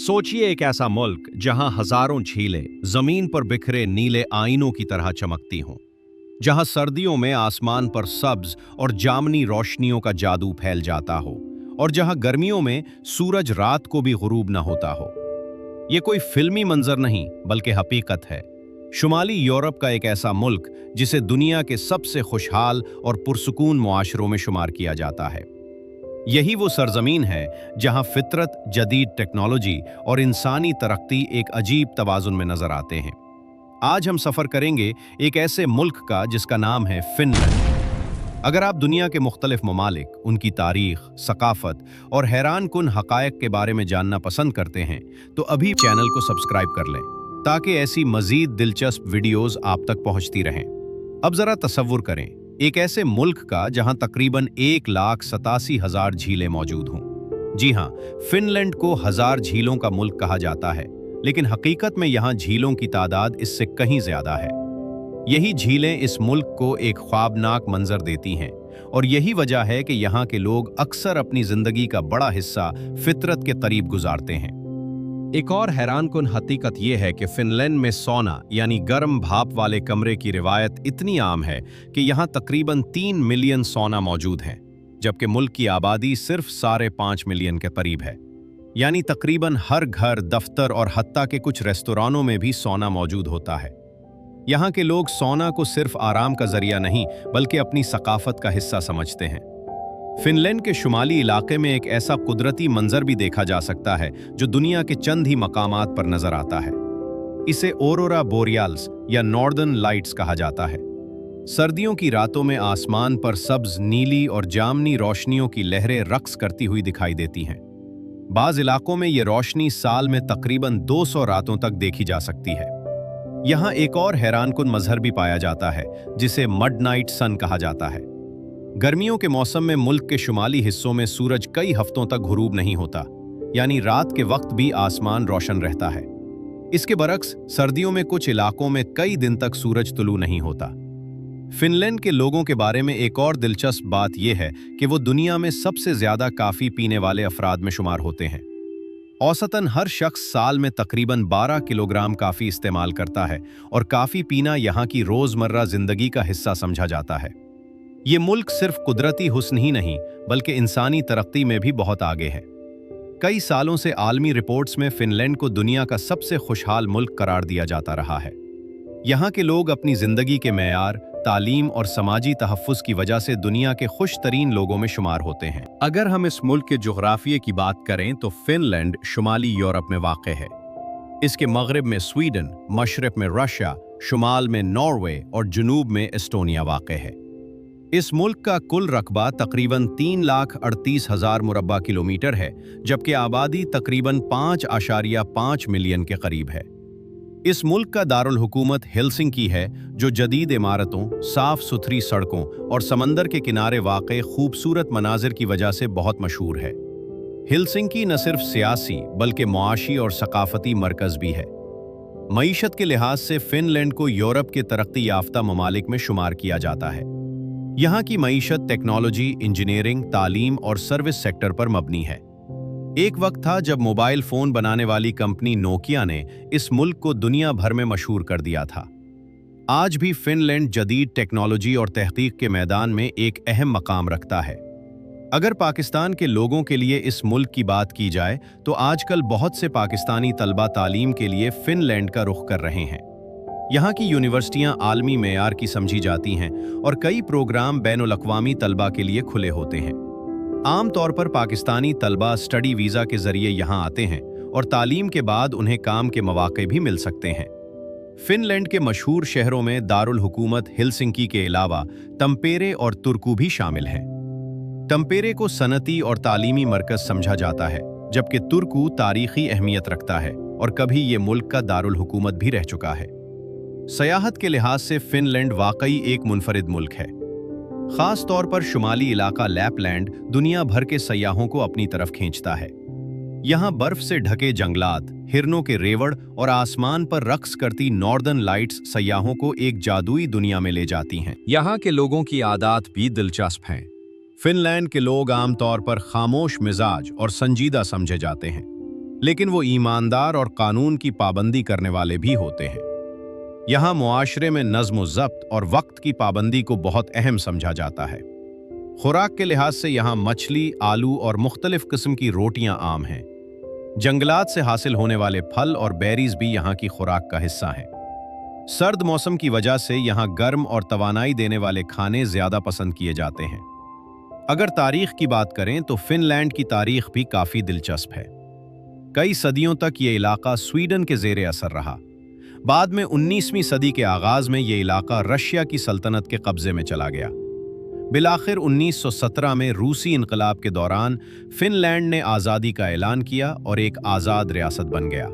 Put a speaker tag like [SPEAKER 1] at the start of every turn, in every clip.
[SPEAKER 1] सोचिए एक ऐसा मुल्क जहां हजारों झीलें जमीन पर बिखरे नीले आईनों की तरह चमकती हों, जहां सर्दियों में आसमान पर सब्ज और जामनी रोशनियों का जादू फैल जाता हो और जहां गर्मियों में सूरज रात को भी गुरूब न होता हो। ये कोई फिल्मी मंजर नहीं बल्कि हकीकत है। शुमाली यूरोप का एक ऐसा मुल्क जिसे दुनिया के सबसे खुशहाल और पुरसुकून मुआशरों में शुमार किया जाता है। यही वो सरजमीन है जहां फितरत, जदीद टेक्नोलॉजी और इंसानी तरक्की एक अजीब तवाजुन में नजर आते हैं। आज हम सफर करेंगे एक ऐसे मुल्क का जिसका नाम है फिनलैंड। अगर आप दुनिया के मुख्तलिफ ममालिक, उनकी तारीख, सकाफत और हैरान कुन हकायक के बारे में जानना पसंद करते हैं तो अभी चैनल को सब्सक्राइब कर लें ताकि ऐसी मजीद दिलचस्प वीडियोस आप तक पहुंचती रहें। अब जरा तसव्वुर करें एक ऐसे मुल्क का जहां तकरीबन 1,87,000 झीलें मौजूद हों। जी हां, फिनलैंड को हजार झीलों का मुल्क कहा जाता है, लेकिन हकीकत में यहां झीलों की तादाद इससे कहीं ज्यादा है। यही झीलें इस मुल्क को एक ख्वाबनाक मंजर देती हैं और यही वजह है कि यहां के लोग अक्सर अपनी जिंदगी का बड़ा हिस्सा फितरत के करीब गुजारते हैं। एक और हैरानकुन हकीकत यह है कि फिनलैंड में सोना यानी गर्म भाप वाले कमरे की रिवायत इतनी आम है कि यहाँ तकरीबन 3 मिलियन सोना मौजूद हैं, जबकि मुल्क की आबादी सिर्फ 5.5 मिलियन के करीब है। यानी तकरीबन हर घर, दफ्तर और हत्ता के कुछ रेस्तोरानों में भी सोना मौजूद होता है। यहाँ के लोग सोना को सिर्फ आराम का जरिया नहीं बल्कि अपनी सकाफत का हिस्सा समझते हैं। फिनलैंड के शुमाली इलाके में एक ऐसा कुदरती मंजर भी देखा जा सकता है जो दुनिया के चंद ही मकामात पर नजर आता है। इसे ऑरोरा बोरियाल्स या नॉर्दर्न लाइट्स कहा जाता है। सर्दियों की रातों में आसमान पर सब्ज, नीली और जामनी रोशनियों की लहरें रक्स करती हुई दिखाई देती हैं। बाज इलाकों में ये रोशनी साल में तकरीबन 200 रातों तक देखी जा सकती है। यहाँ एक और हैरानकुन मजहर भी पाया जाता है जिसे मिडनाइट सन कहा जाता है। गर्मियों के मौसम में मुल्क के शुमाली हिस्सों में सूरज कई हफ्तों तक गुरूब नहीं होता, यानी रात के वक्त भी आसमान रोशन रहता है। इसके बरक्स सर्दियों में कुछ इलाकों में कई दिन तक सूरज तुलू नहीं होता। फिनलैंड के लोगों के बारे में एक और दिलचस्प बात यह है कि वो दुनिया में सबसे ज्यादा काफी पीने वाले अफराद में शुमार होते हैं। औसतन हर शख्स साल में तकरीबन 12 किलोग्राम काफी इस्तेमाल करता है और काफी पीना यहाँ की रोजमर्रा जिंदगी का हिस्सा समझा जाता है। ये मुल्क सिर्फ कुदरती हुस्न ही नहीं बल्कि इंसानी तरक्की में भी बहुत आगे है। कई सालों से आलमी रिपोर्ट्स में फिनलैंड को दुनिया का सबसे खुशहाल मुल्क करार दिया जाता रहा है। यहाँ के लोग अपनी जिंदगी के मेयार, तालीम और समाजी तहफ़्फ़ुज़ की वजह से दुनिया के खुश तरीन लोगों में शुमार होते हैं। अगर हम इस मुल्क के जोग्राफिये की बात करें तो फिनलैंड शुमाली यूरोप में वाक़ है। इसके मगरिब में स्वीडन, मशरक़ में रशिया, शुमाल में नॉर्वे और जुनूब में एस्टोनिया वाक़ है। इस मुल्क का कुल रकबा तकरीबन 3,38,000 मुरब्बा किलोमीटर है, जबकि आबादी तकरीबन 5.5 मिलियन के करीब है। इस मुल्क का दारुल हुकूमत हेलसिंकी है, जो जदीद इमारतों, साफ सुथरी सड़कों और समंदर के किनारे वाक़े खूबसूरत मनाजिर की वजह से बहुत मशहूर है। हेलसिंकी न सिर्फ सियासी बल्कि मुआशी और सकाफती मरकज़ भी है। मईशत के लिहाज से फिनलैंड को यूरोप के तरक्की याफ्ता ममालिक में शुमार किया जाता है। यहाँ की मईशत टेक्नोलॉजी, इंजीनियरिंग, तालीम और सर्विस सेक्टर पर मबनी है। एक वक्त था जब मोबाइल फ़ोन बनाने वाली कंपनी नोकिया ने इस मुल्क को दुनिया भर में मशहूर कर दिया था। आज भी फिनलैंड जदीद टेक्नोलॉजी और तहकीक के मैदान में एक अहम मकाम रखता है। अगर पाकिस्तान के लोगों के लिए इस मुल्क की बात की जाए तो आजकल बहुत से पाकिस्तानी तलबा तालीम के लिए फिनलैंड का रुख कर रहे हैं। यहाँ की यूनिवर्सिटियाँ आलमी मेयार की समझी जाती हैं और कई प्रोग्राम बैनुल-अक़वामी तलबा के लिए खुले होते हैं। आम तौर पर पाकिस्तानी तलबा स्टडी वीज़ा के ज़रिए यहाँ आते हैं और तालीम के बाद उन्हें काम के मौक़े भी मिल सकते हैं। फिनलैंड के मशहूर शहरों में दारुल हुकूमत हेलसिंकी के अलावा तम्पेरे और तुर्कू भी शामिल हैं। तम्पेरे को सनती और तालीमी मरकज़ समझा जाता है, जबकि तुर्कू तारीख़ी अहमियत रखता है और कभी ये मुल्क का दारुल हुकूमत भी रह चुका है। सयाहत के लिहाज से फिनलैंड वाकई एक मुनफरिद मुल्क है। ख़ास तौर पर शुमाली इलाका लैपलैंड दुनिया भर के सयाहों को अपनी तरफ खींचता है। यहाँ बर्फ से ढके जंगलात, हिरनों के रेवड़ और आसमान पर रक्स करती नॉर्दर्न लाइट्स सयाहों को एक जादुई दुनिया में ले जाती हैं। यहाँ के लोगों की आदत भी दिलचस्प हैं। फिनलैंड के लोग आमतौर पर खामोश मिजाज और संजीदा समझे जाते हैं। लेकिन वो ईमानदार और कानून की पाबंदी करने वाले भी होते हैं। यहाँ मुआशरे में नज़्म व ज़ब्त और वक्त की पाबंदी को बहुत अहम समझा जाता है। खुराक के लिहाज से यहाँ मछली, आलू और मुख्तलिफ किस्म की रोटियां आम हैं। जंगलात से हासिल होने वाले फल और बेरीज भी यहाँ की खुराक का हिस्सा हैं। सर्द मौसम की वजह से यहाँ गर्म और तवानाई देने वाले खाने ज़्यादा पसंद किए जाते हैं। अगर तारीख की बात करें तो फिनलैंड की तारीख भी काफ़ी दिलचस्प है। कई सदियों तक ये इलाका स्वीडन के ज़ेरे असर रहा। बाद में 19वीं सदी के आगाज़ में ये इलाका रशिया की सल्तनत के कब्ज़े में चला गया। बिलाखिर 1917 में रूसी इनकलाब के दौरान फिनलैंड ने आज़ादी का ऐलान किया और एक आज़ाद रियासत बन गया।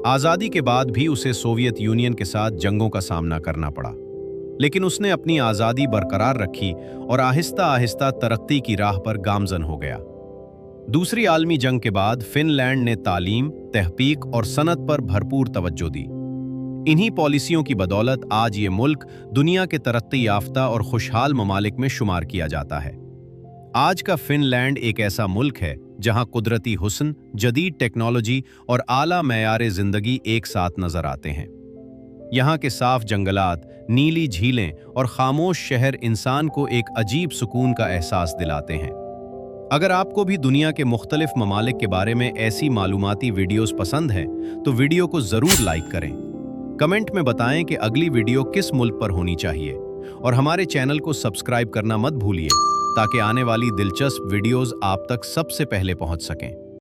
[SPEAKER 1] आज़ादी के बाद भी उसे सोवियत यूनियन के साथ जंगों का सामना करना पड़ा, लेकिन उसने अपनी आज़ादी बरकरार रखी और आहिस्ता आहिस्ता तरक्की की राह पर गामज़न हो गया। दूसरी आलमी जंग के बाद फिनलैंड ने तालीम, तहकीक और सनत पर भरपूर तवज्जो दी। इन्हीं पॉलिसियों की बदौलत आज ये मुल्क दुनिया के तरक्की याफ्ता और खुशहाल ममालिक में शुमार किया जाता है। आज का फिनलैंड एक ऐसा मुल्क है जहां कुदरती हुस्न, जदीद टेक्नोलॉजी और आला मयार ज़िंदगी एक साथ नजर आते हैं। यहाँ के साफ जंगलात, नीली झीलें और खामोश शहर इंसान को एक अजीब सुकून का एहसास दिलाते हैं। अगर आपको भी दुनिया के मुख्तलिफ ममालिक के बारे में ऐसी मालूमाती वीडियोस पसंद हैं, तो वीडियो को ज़रूर लाइक करें। कमेंट में बताएं कि अगली वीडियो किस मुल्क पर होनी चाहिए और हमारे चैनल को सब्सक्राइब करना मत भूलिए ताकि आने वाली दिलचस्प वीडियोस आप तक सबसे पहले पहुंच सकें।